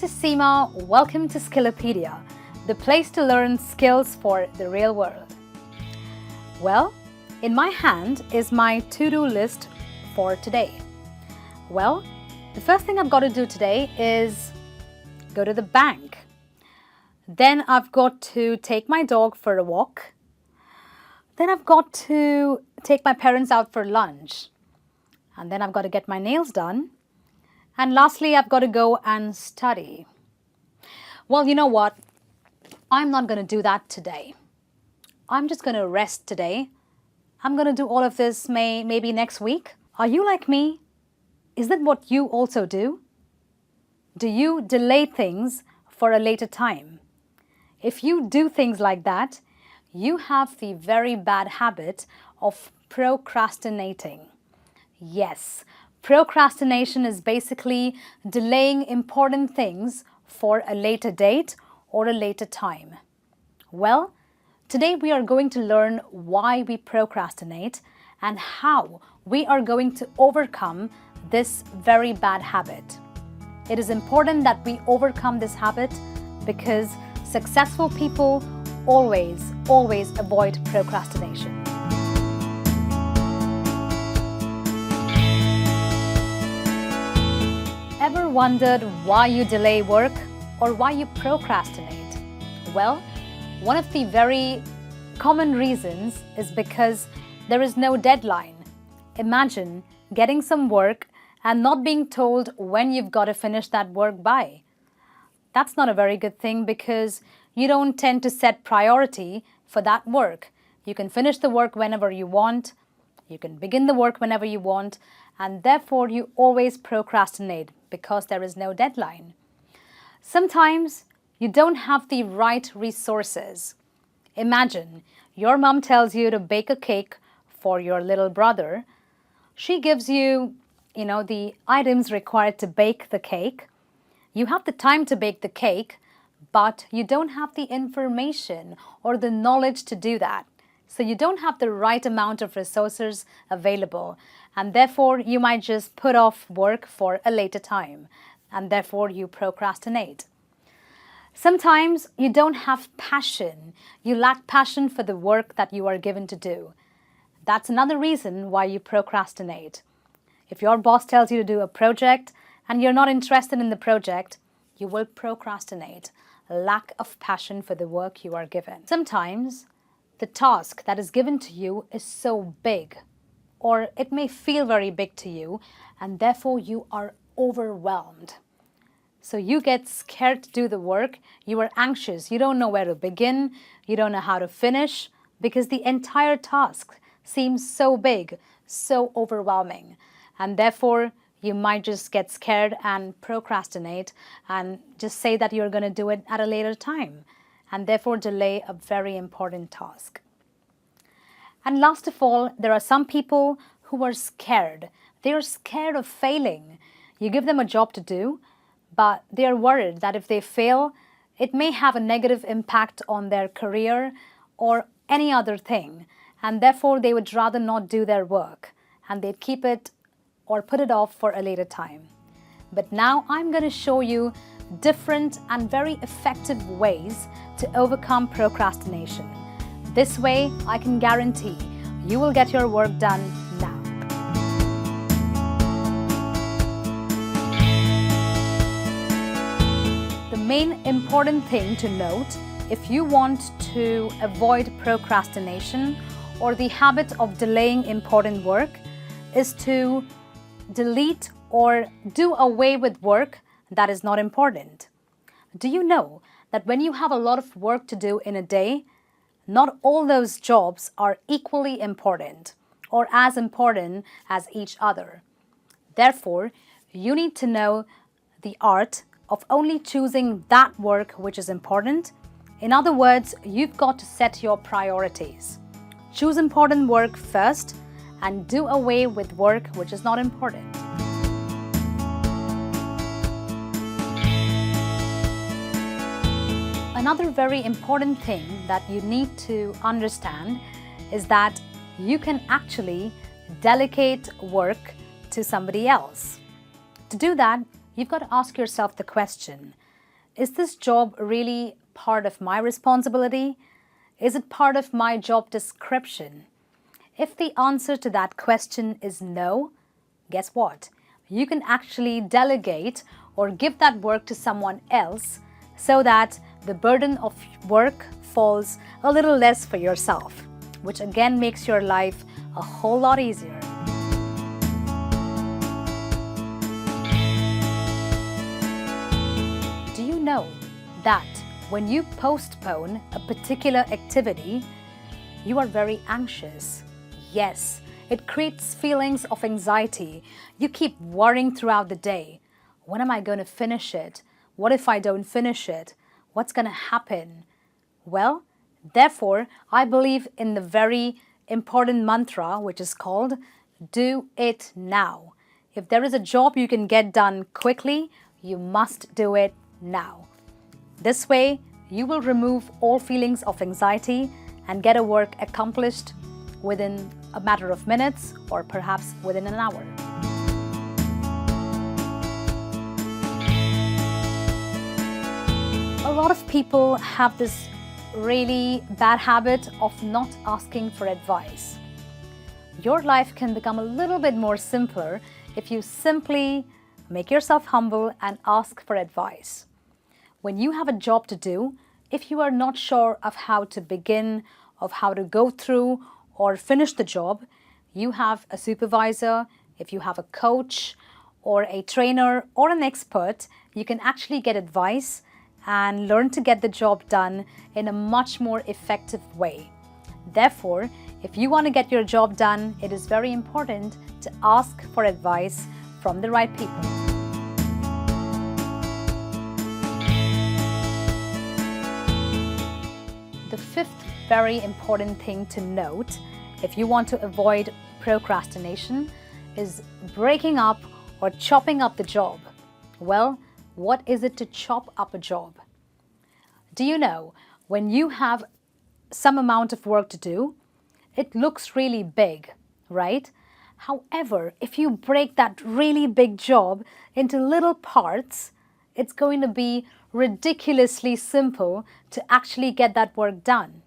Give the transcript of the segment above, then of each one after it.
this is Seema. Welcome to Skillopedia, the place to learn skills for the real world. Well, in my hand is my to-do list for today. Well, the first thing I've got to do today is go to the bank. Then I've got to take my dog for a walk. Then I've got to take my parents out for lunch. And then I've got to get my nails done. And lastly, I've got to go and study. Well, you know what? I'm not going to do that today. I'm just going to rest today. I'm going to do all of this maybe next week. Are you like me? Is that what you also do? Do you delay things for a later time? If you do things like that, you have the very bad habit of procrastinating. Yes, procrastination is basically delaying important things for a later date or a later time. Well, today we are going to learn why we procrastinate and how we are going to overcome this very bad habit. It is important that we overcome this habit because successful people always avoid procrastination. Ever wondered why you delay work or why you procrastinate? Well, one of the very common reasons is because there is no deadline. Imagine getting some work and not being told when you've got to finish that work by. That's not a very good thing because you don't tend to set priority for that work. You can finish the work whenever you want, you can begin the work whenever you want, and therefore you always procrastinate because there is no deadline. Sometimes you don't have the right resources. Imagine your mom tells you to bake a cake for your little brother. She gives you, the items required to bake the cake. You have the time to bake the cake, but you don't have the information or the knowledge to do that. So you don't have the right amount of resources available, and therefore you might just put off work for a later time, and therefore you procrastinate. Sometimes you don't have passion. You lack passion for the work that you are given to do. That's another reason why you procrastinate. If your boss tells you to do a project and you're not interested in the project, you will procrastinate. Lack of passion for the work you are given. Sometimes the task that is given to you is so big, or it may feel very big to you, and therefore you are overwhelmed. So you get scared to do the work, you are anxious, you don't know where to begin, you don't know how to finish, because the entire task seems so big, so overwhelming, and therefore you might just get scared and procrastinate and just say that you're going to do it at a later time, and therefore delay a very important task. And last of all, there are some people who are scared. They are scared of failing. You give them a job to do, but they are worried that if they fail, it may have a negative impact on their career or any other thing, and therefore they would rather not do their work, and they'd keep it or put it off for a later time. But now I'm going to show you different and very effective ways to overcome procrastination. This way, I can guarantee you will get your work done now. The main important thing to note if you want to avoid procrastination or the habit of delaying important work is to delete or do away with work that is not important. Do you know that when you have a lot of work to do in a day, not all those jobs are equally important or as important as each other? Therefore, you need to know the art of only choosing that work which is important. In other words, you've got to set your priorities. Choose important work first and do away with work which is not important. Another very important thing that you need to understand is that you can actually delegate work to somebody else. To do that, you've got to ask yourself the question, is this job really part of my responsibility? Is it part of my job description? If the answer to that question is no, guess what? You can actually delegate or give that work to someone else so that the burden of work falls a little less for yourself, which again makes your life a whole lot easier. Do you know that when you postpone a particular activity, you are very anxious? Yes, it creates feelings of anxiety. You keep worrying throughout the day. When am I going to finish it? What if I don't finish it? What's going to happen? Well, therefore, I believe in the very important mantra, which is called do it now. If there is a job you can get done quickly, you must do it now. This way, you will remove all feelings of anxiety and get a work accomplished within a matter of minutes or perhaps within an hour. A lot of people have this really bad habit of not asking for advice. Your life can become a little bit more simpler if you simply make yourself humble and ask for advice. When you have a job to do, if you are not sure of how to begin, of how to go through or finish the job, you have a supervisor, if you have a coach or a trainer or an expert, you can actually get advice and learn to get the job done in a much more effective way. Therefore, if you want to get your job done, it is very important to ask for advice from the right people. The fifth very important thing to note if you want to avoid procrastination is breaking up or chopping up the job. Well, what is it to chop up a job? Do you know, when you have some amount of work to do, it looks really big, right? However, if you break that really big job into little parts, it's going to be ridiculously simple to actually get that work done.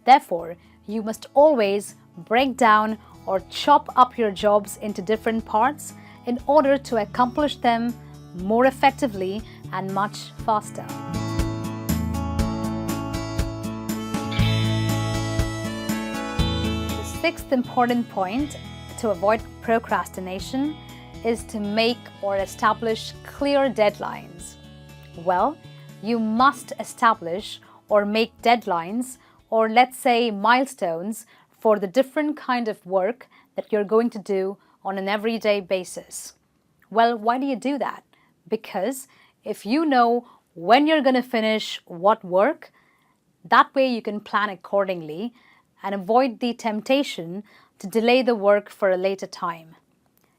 Therefore, you must always break down or chop up your jobs into different parts in order to accomplish them more effectively and much faster. The sixth important point to avoid procrastination is to make or establish clear deadlines. Well, you must establish or make deadlines, or let's say milestones, for the different kind of work that you're going to do on an everyday basis. Well, why do you do that? Because if you know when you're going to finish what work, that way you can plan accordingly and avoid the temptation to delay the work for a later time.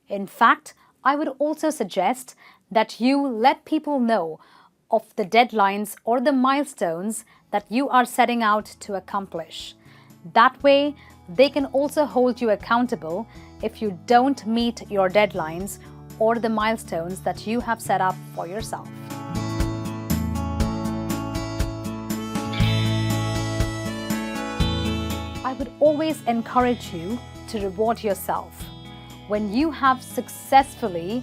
In fact, I would also suggest that you let people know of the deadlines or the milestones that you are setting out to accomplish. That way, they can also hold you accountable if you don't meet your deadlines or the milestones that you have set up for yourself. I would always encourage you to reward yourself. When you have successfully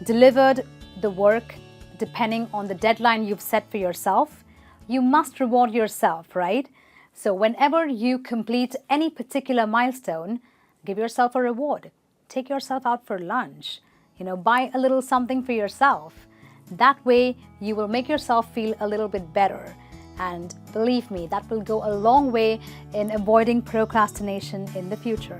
delivered the work depending on the deadline you've set for yourself, you must reward yourself, right? So whenever you complete any particular milestone, give yourself a reward. Take yourself out for lunch. Buy a little something for yourself. That way, you will make yourself feel a little bit better. And believe me, that will go a long way in avoiding procrastination in the future.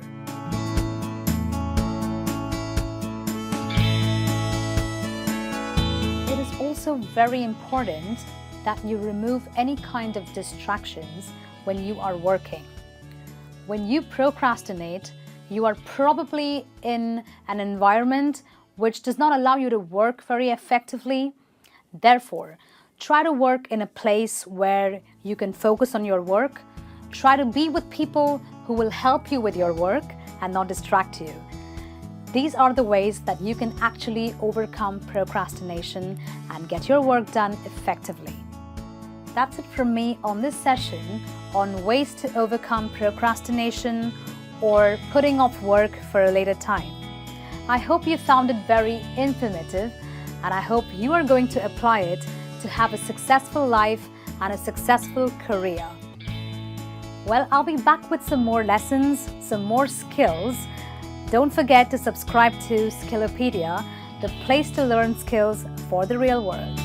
It is also very important that you remove any kind of distractions when you are working. When you procrastinate, you are probably in an environment which does not allow you to work very effectively. Therefore, try to work in a place where you can focus on your work. Try to be with people who will help you with your work and not distract you. These are the ways that you can actually overcome procrastination and get your work done effectively. That's it from me on this session on ways to overcome procrastination or putting off work for a later time. I hope you found it very informative, and I hope you are going to apply it to have a successful life and a successful career. Well, I'll be back with some more lessons, some more skills. Don't forget to subscribe to Skillopedia, the place to learn skills for the real world.